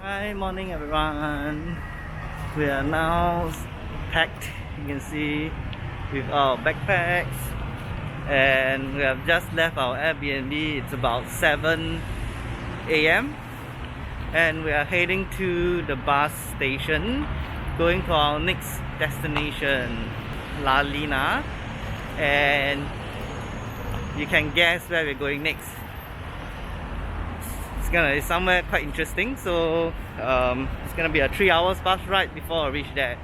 Hi, morning everyone. We are now packed, you can see, with our backpacks, and we have just left our Airbnb. It's about 7 a.m. and we are heading to the bus station, going to our next destination, La Lina, and you can guess where we're going next. It's somewhere quite interesting, so it's gonna be a 3 hours bus ride before I reach there.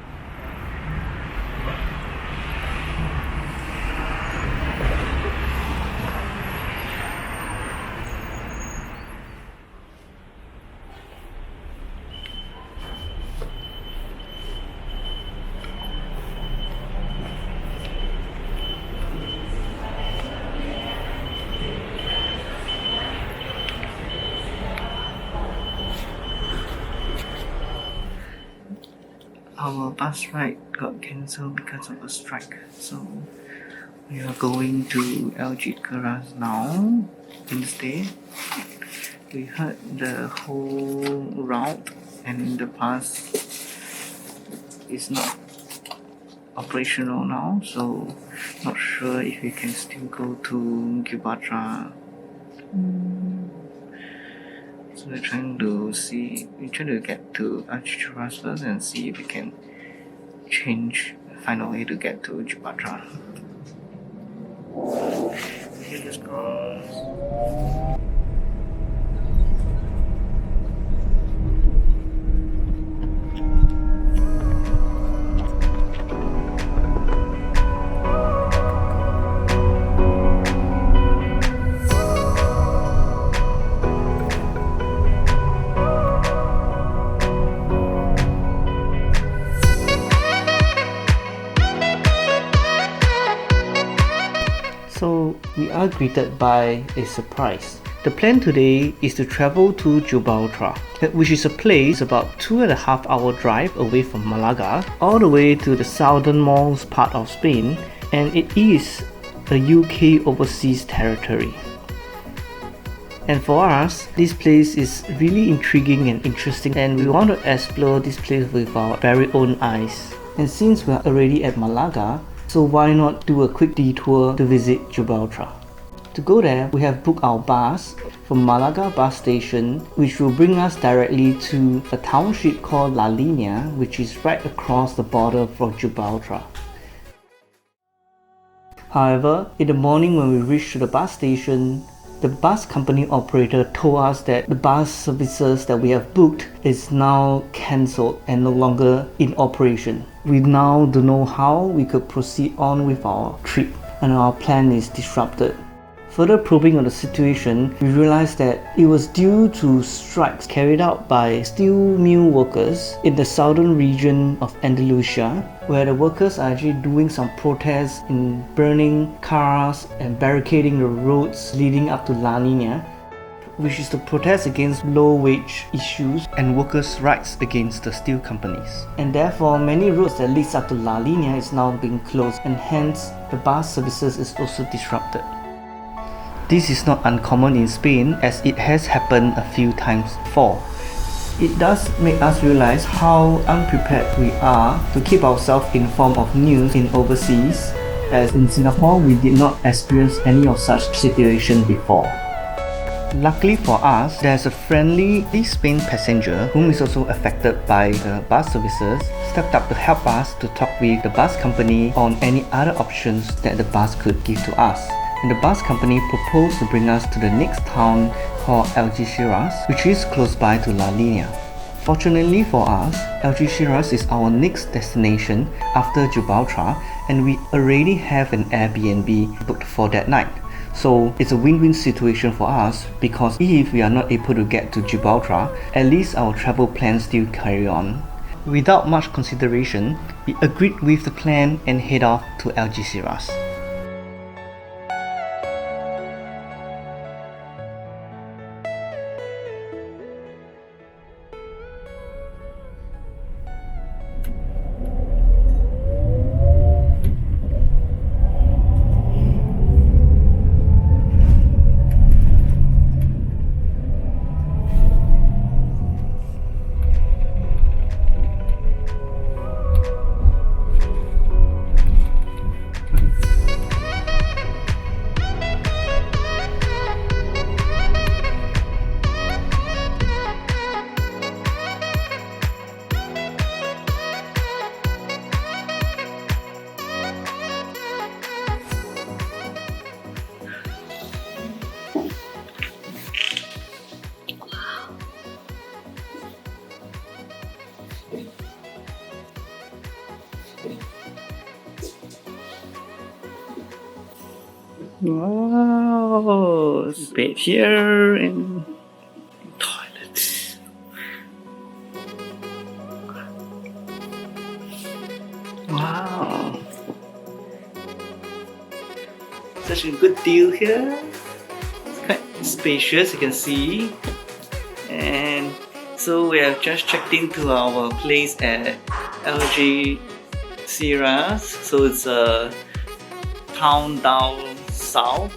Our bus ride got cancelled because of a strike, so we are going to algeciras now instead. We heard the whole route and the bus is not operational now, so not sure if we can still go to Gibraltar. So we're trying to get to algeciras first and see if we can find a way to get to Gibraltar. Fingers crossed. So we are greeted by a surprise. The plan today is to travel to Gilbraltar, which is a place about 2.5 hour drive away from Malaga, all the way to the southernmost part of Spain, and it is a UK overseas territory. And for us, this place is really intriguing and interesting, and we want to explore this place with our very own eyes. And since we are already at Malaga, so why not do a quick detour to visit Gibraltar? To go there, we have booked our bus from Malaga bus station, which will bring us directly to a township called La Línea, which is right across the border from Gibraltar. However, in the morning when we reached the bus station, the bus company operator told us that the bus services that we have booked is now cancelled and no longer in operation. We now don't know how we could proceed on with our trip, and our plan is disrupted. Further probing on the situation, we realized that it was due to strikes carried out by steel mill workers in the southern region of Andalusia, where the workers are actually doing some protests in burning cars and barricading the roads leading up to La Línea, which is to protest against low wage issues and workers' rights against the steel companies. And therefore, many roads that leads up to La Línea is now being closed, and hence the bus services is also disrupted. This is not uncommon in Spain, as it has happened a few times before. It does make us realize how unprepared we are to keep ourselves informed of news in overseas, as in Singapore we did not experience any of such situation before. Luckily for us, there's a friendly Spain passenger whom is also affected by the bus services, stepped up to help us to talk with the bus company on any other options that the bus could give to us. And the bus company proposed to bring us to the next town called Algeciras, which is close by to La Línea. Fortunately for us, Algeciras is our next destination after Gibraltar, and we already have an Airbnb booked for that night. So it's a win-win situation for us, because if we are not able to get to Gibraltar, at least our travel plans still carry on. Without much consideration, we agreed with the plan and head off to Algeciras. Wow, bed here and toilet. Wow, such a good deal here. It's quite spacious, you can see. And so we have just checked into our place at algeciras. So it's a town down south.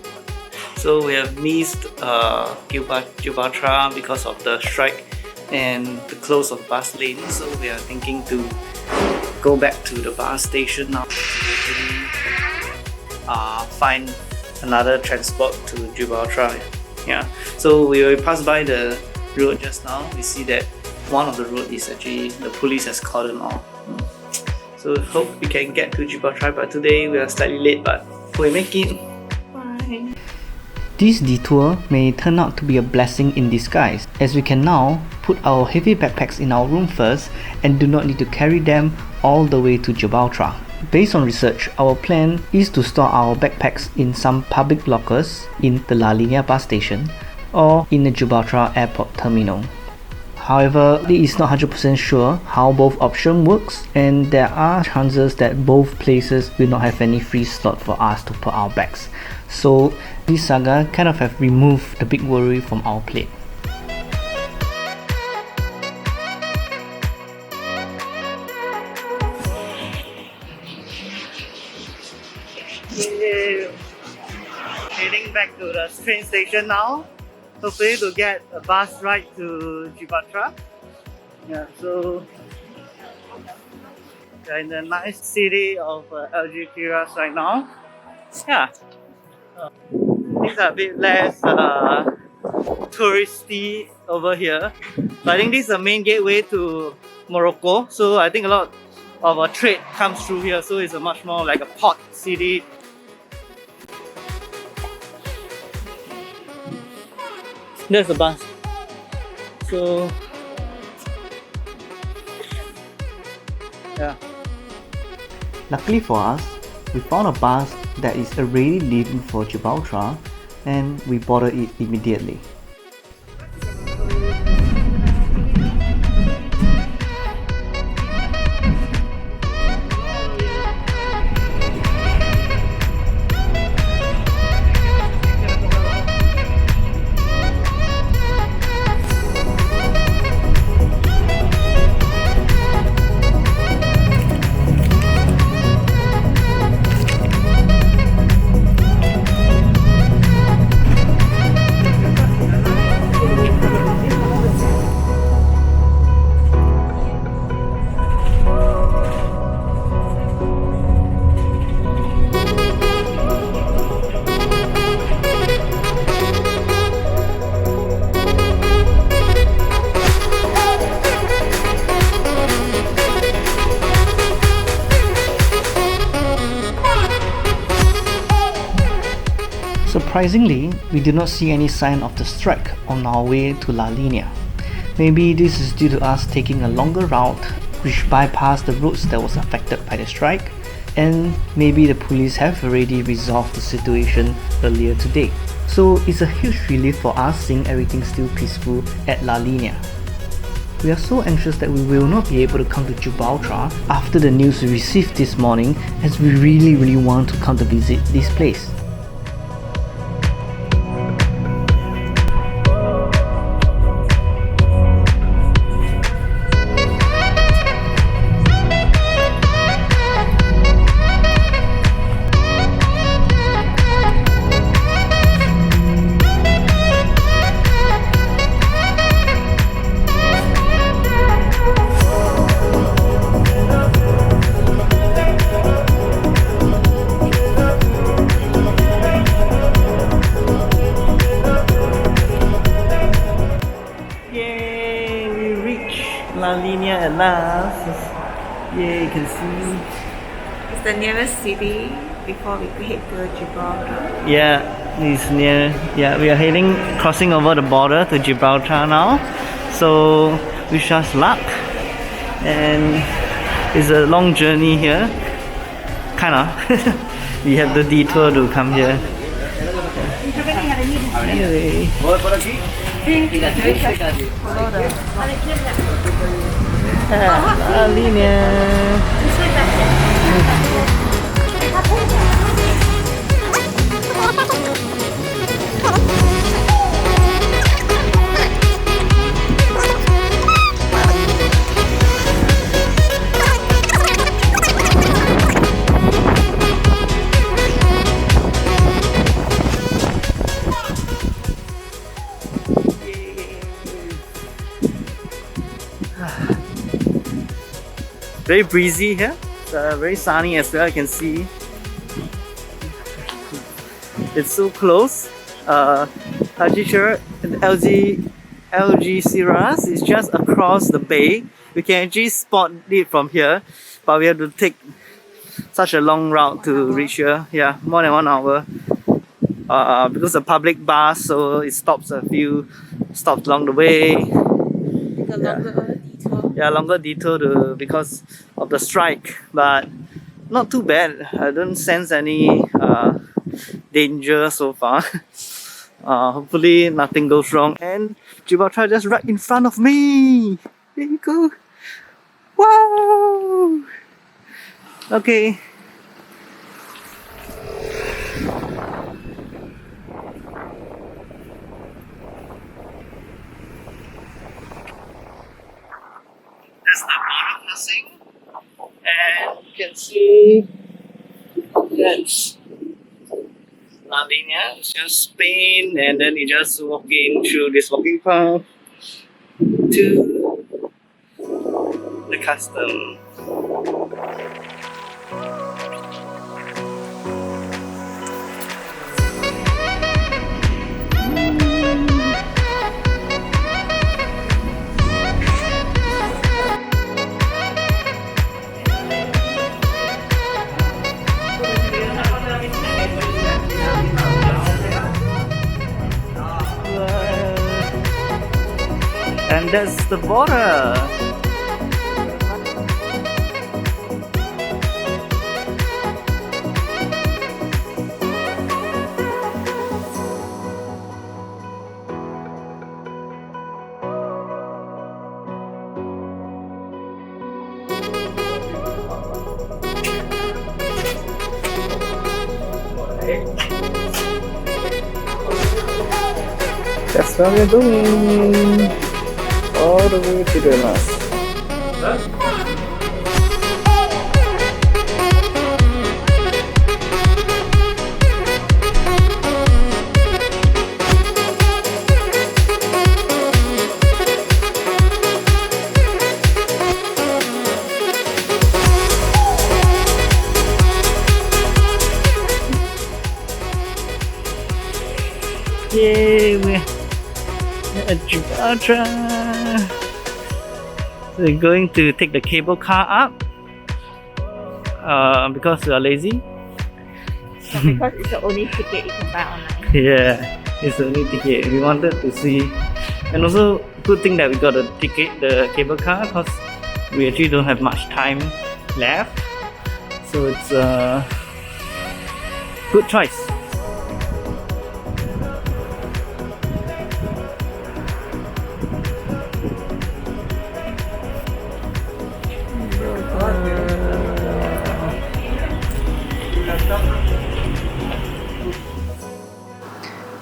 So we have missed Gibraltar because of the strike and the close of bus lane. So we are thinking to go back to the bus station now to actually find another transport to Gibraltar. Yeah. So we passed by the road just now. We see that one of the road is actually the police has cordoned off. So hope we can get to Gibraltar, but today we are slightly late, but we make it. Bye. This detour may turn out to be a blessing in disguise, as we can now put our heavy backpacks in our room first and do not need to carry them all the way to Gibraltar. Based on research, our plan is to store our backpacks in some public lockers in the La Linea bus station or in the Gibraltar airport terminal. However, it is not 100% sure how both options works, and there are chances that both places will not have any free slot for us to put our bags. So this saga kind of have removed the big worry from our plate. Yeah. Heading back to the train station now. Hopefully to get a bus ride to Gibraltar. Yeah, so we're in the nice city of Algeciras right now. Yeah, things are a bit less touristy over here. But I think this is the main gateway to Morocco. So I think a lot of trade comes through here. So it's a much more like a port city. There's the bus. So yeah. Luckily for us, we found a bus that is already leaving for Gibraltar and we boarded it immediately. Surprisingly, we did not see any sign of the strike on our way to La Linea. Maybe this is due to us taking a longer route which bypassed the roads that was affected by the strike, and maybe the police have already resolved the situation earlier today. So it's a huge relief for us seeing everything still peaceful at La Linea. We are so anxious that we will not be able to come to Gibraltar after the news we received this morning, as we really want to come to visit this place. La Linea at last. Yeah, you can see. It's the nearest city before we head to Gibraltar. Yeah, it's near. Yeah, we are crossing over the border to Gibraltar now. So wish us luck. And it's a long journey here. Kinda. We have the detour to come here. Anyway. Follow the. Alinea. Very breezy here. It's very sunny as well. I can see it's so close. Algeciras is just across the bay. We can actually spot it from here, but we have to take such a long route to reach here. Yeah, more than 1 hour. Because the public bus, so it stops a few stops along the way. Yeah, longer detour because of the strike, but not too bad. I don't sense any danger so far. Hopefully nothing goes wrong. And Gibraltar just right in front of me. There you go. Wow. Okay. That's the border crossing, and you can see that's Sardinia. It's just Spain, and then you just walk in through this walking path to the custom. And that's the border. That's what we're doing. All the way to the last. Yay, we're at Gibraltar. We're going to take the cable car up because we are lazy. Because it's the only ticket you can buy online. Yeah, it's the only ticket. We wanted to see, and also good thing that we got the ticket, the cable car, because we actually don't have much time left. So it's a good choice.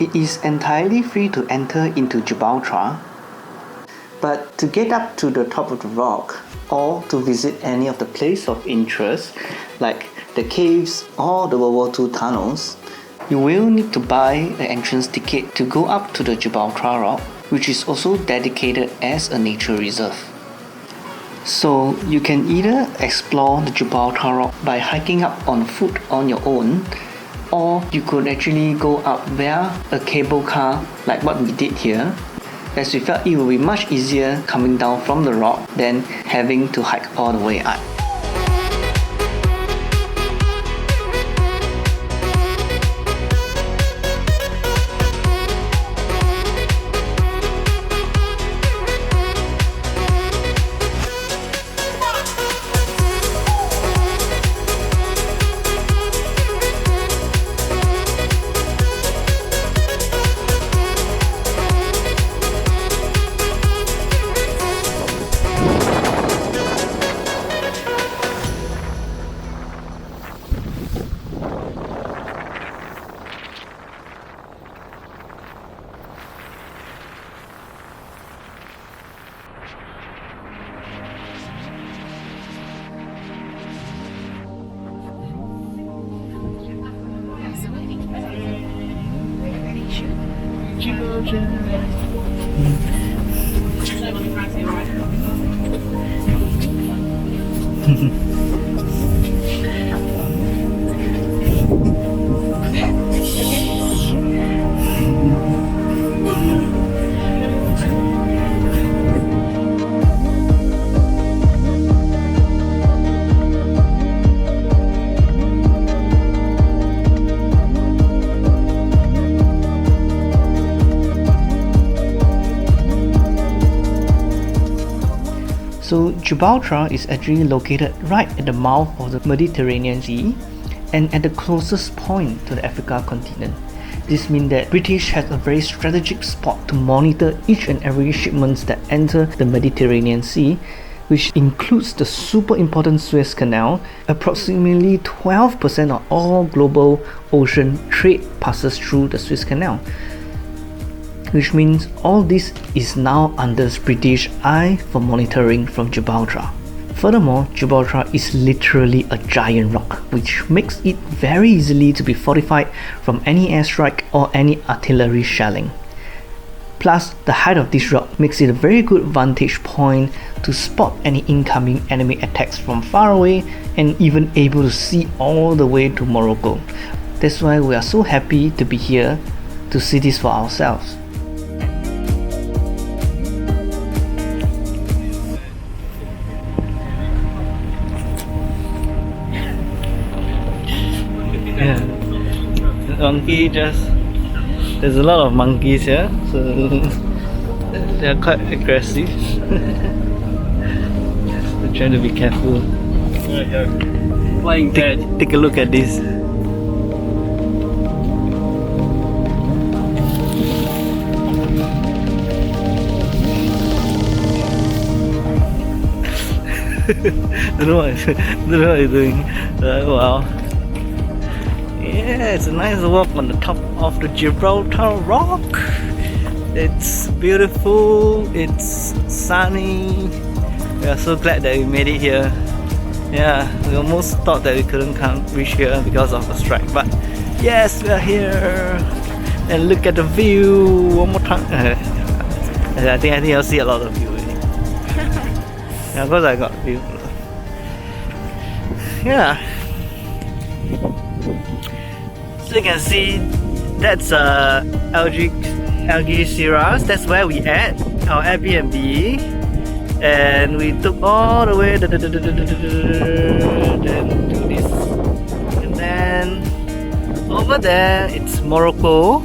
It is entirely free to enter into Gibraltar, but to get up to the top of the rock or to visit any of the places of interest like the caves or the World War II tunnels, you will need to buy an entrance ticket to go up to the Gibraltar Rock, which is also dedicated as a nature reserve. So you can either explore the Gibraltar Rock by hiking up on foot on your own, or you could actually go up via a cable car like what we did here, as we felt it would be much easier coming down from the rock than having to hike all the way up. So Gibraltar is actually located right at the mouth of the Mediterranean Sea and at the closest point to the Africa continent. This means that British has a very strategic spot to monitor each and every shipments that enter the Mediterranean Sea, which includes the super important Suez Canal. Approximately 12% of all global ocean trade passes through the Suez Canal, which means all this is now under British eye for monitoring from Gibraltar. Furthermore, Gibraltar is literally a giant rock, which makes it very easily to be fortified from any airstrike or any artillery shelling. Plus, the height of this rock makes it a very good vantage point to spot any incoming enemy attacks from far away and even able to see all the way to Morocco. That's why we are so happy to be here to see this for ourselves. Yeah, there's a lot of monkeys here, so they're quite aggressive. They're trying to be careful. Take a look at this. don't know what you're doing. Wow. Yeah, it's a nice walk on the top of the Gibraltar rock. It's beautiful, it's sunny. We are so glad that we made it here. Yeah, we almost thought that we couldn't reach here because of the strike, but yes, we are here. And look at the view one more time. I think I'll see a lot of view. Yeah, of course I got view. Yeah. So you can see that's algeciras. That's where we at, our Airbnb, and we took all the way then to this, and then over there it's Morocco.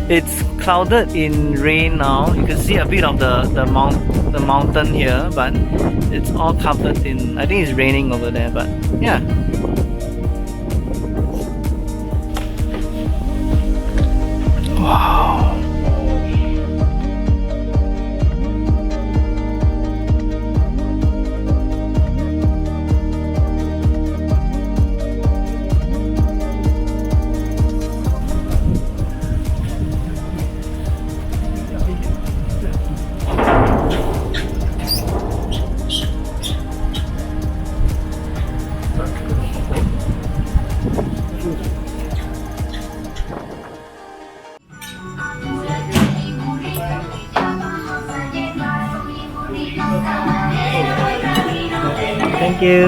It's clouded in rain now. You can see a bit of the mountain here, but it's all covered in. I think it's raining over there, but yeah. Wow. Thank you.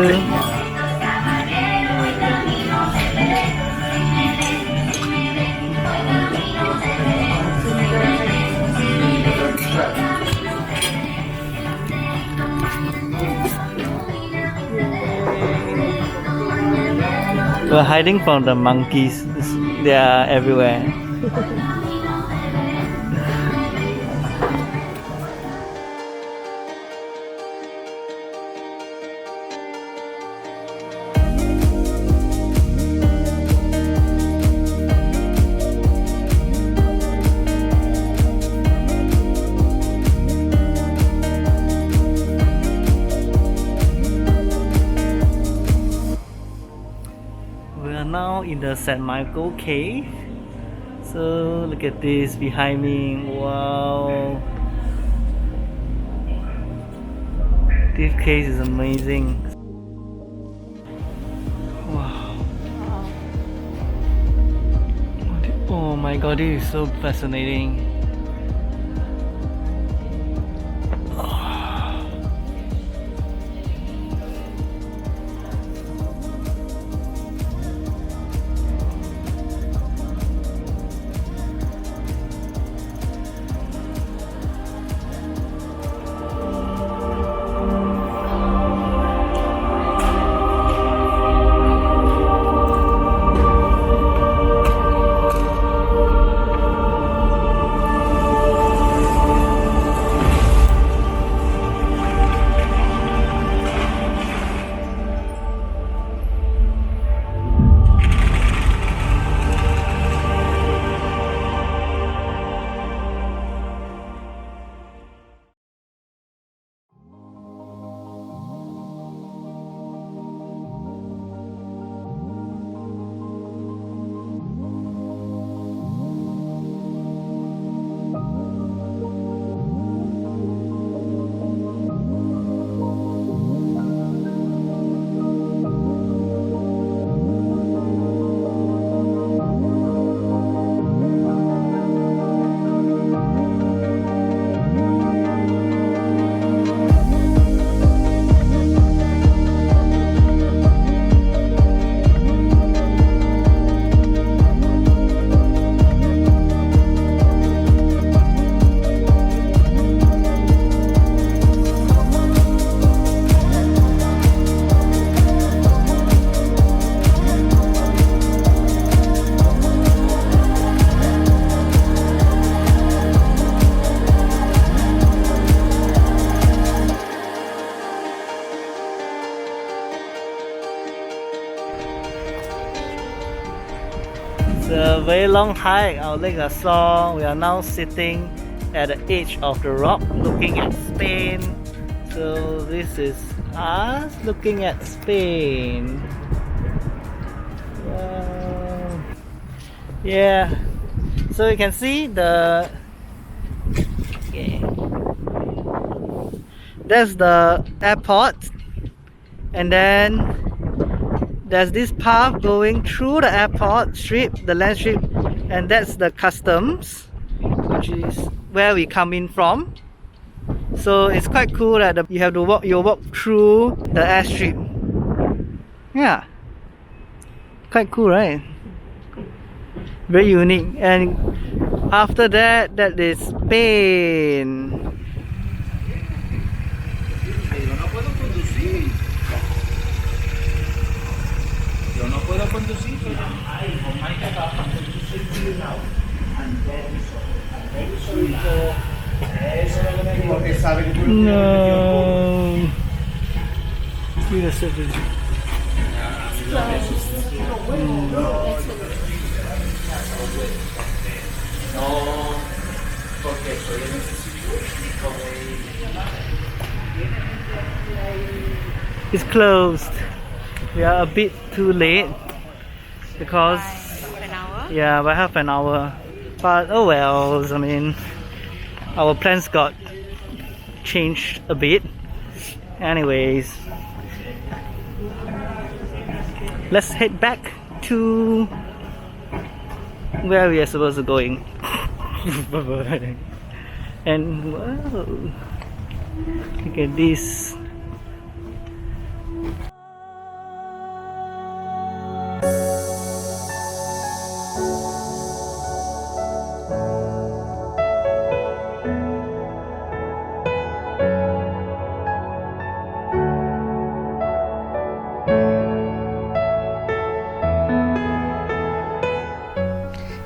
We're hiding from the monkeys. They are everywhere. Now in the St. Michael cave. So look at this behind me. Wow, this cave is amazing. Wow. Oh my god, this is so fascinating. a very long hike. Our legs are sore. We are now sitting at the edge of the rock looking at Spain. So this is us looking at Spain. Wow. Yeah. So you can see the there's the airport, and then there's this path going through the airport strip, the land strip, and that's the customs, which is where we come in from. So it's quite cool that you have to walk through the airstrip. Yeah, quite cool, right? Very unique. And after that, that is Spain. No. It's closed. We are a bit too late because yeah, by half an hour. But oh well, I mean, our plans got changed a bit. Anyways, let's head back to where we are supposed to going. And whoa, look at this.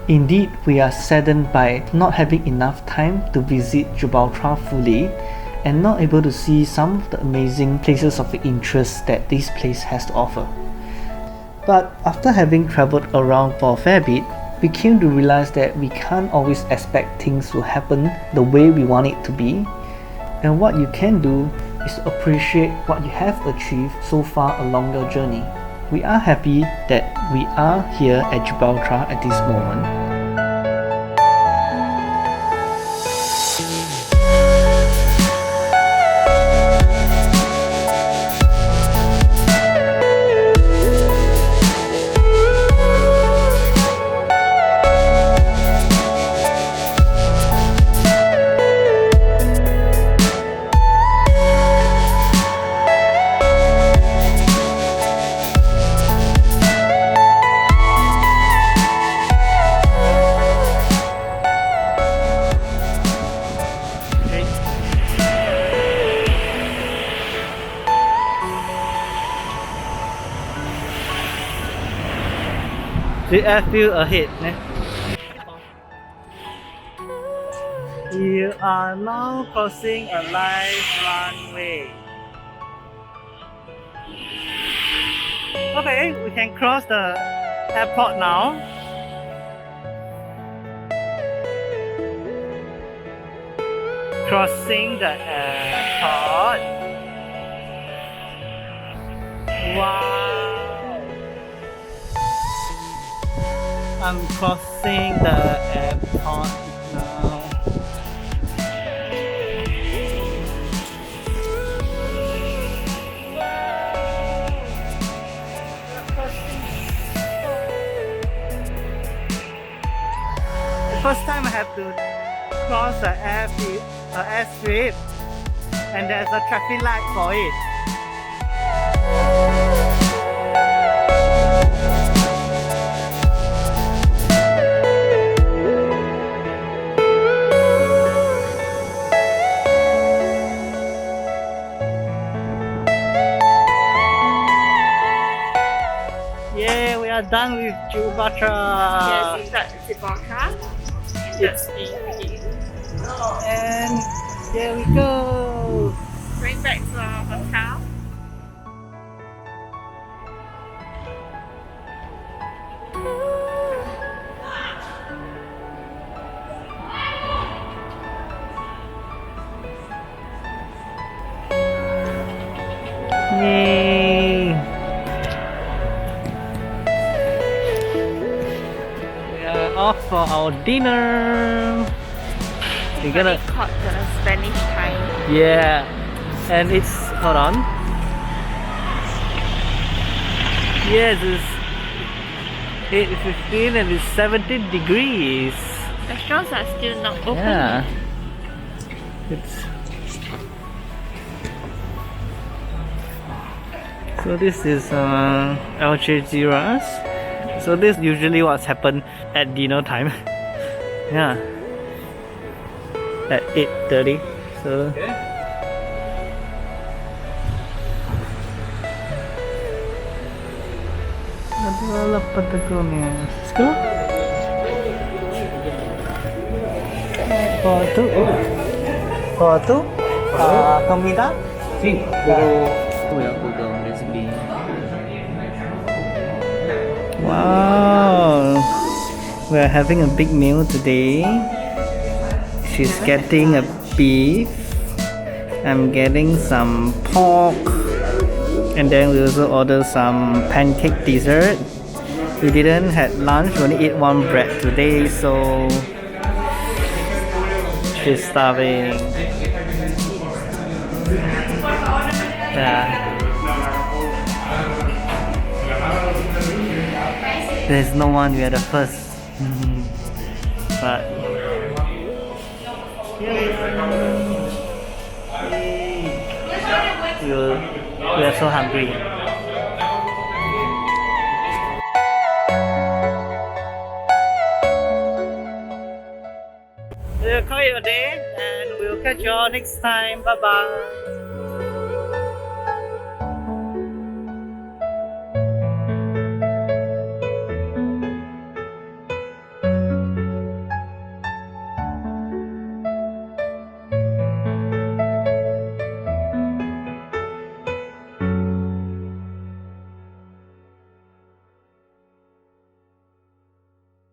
Indeed, we are saddened by not having enough time to visit Gibraltar fully and not able to see some of the amazing places of interest that this place has to offer. But after having travelled around for a fair bit, we came to realize that we can't always expect things to happen the way we want it to be. And what you can do is to appreciate what you have achieved so far along your journey. We are happy that we are here at Gibraltar at this moment. The airfield ahead. You are now crossing a live runway. Okay, we can cross the airport now. Crossing the airport. Wow. I'm crossing the airport now. The first time I have to cross the airstrip, and there's a traffic light for it. Yeah, we are done with Gilbraltar. Yes, it's Gibraltar. That's the And here we go. going back to our hotel. Yay! We are off for our dinner. We're gonna caught the Spanish time. yeah, and it's hold on. Yes, it's 8:15 and it's 17 degrees. Restaurants are still not open. Yeah, it's so this is algeciras. So this usually what's happened at dinner time. Yeah, at 8:30. So. Adalah Patagonia. Let's go. For two, comida. Sí, pero voy a Google recipe. Wow, we're having a big meal today. She's getting a beef. I'm getting some pork. And then we also order some pancake dessert. We didn't had lunch, we only ate one bread today, so she's starving. Yeah. There's no one, we are the first. But we are so hungry. We'll call it a day and we'll catch you all next time. Bye bye.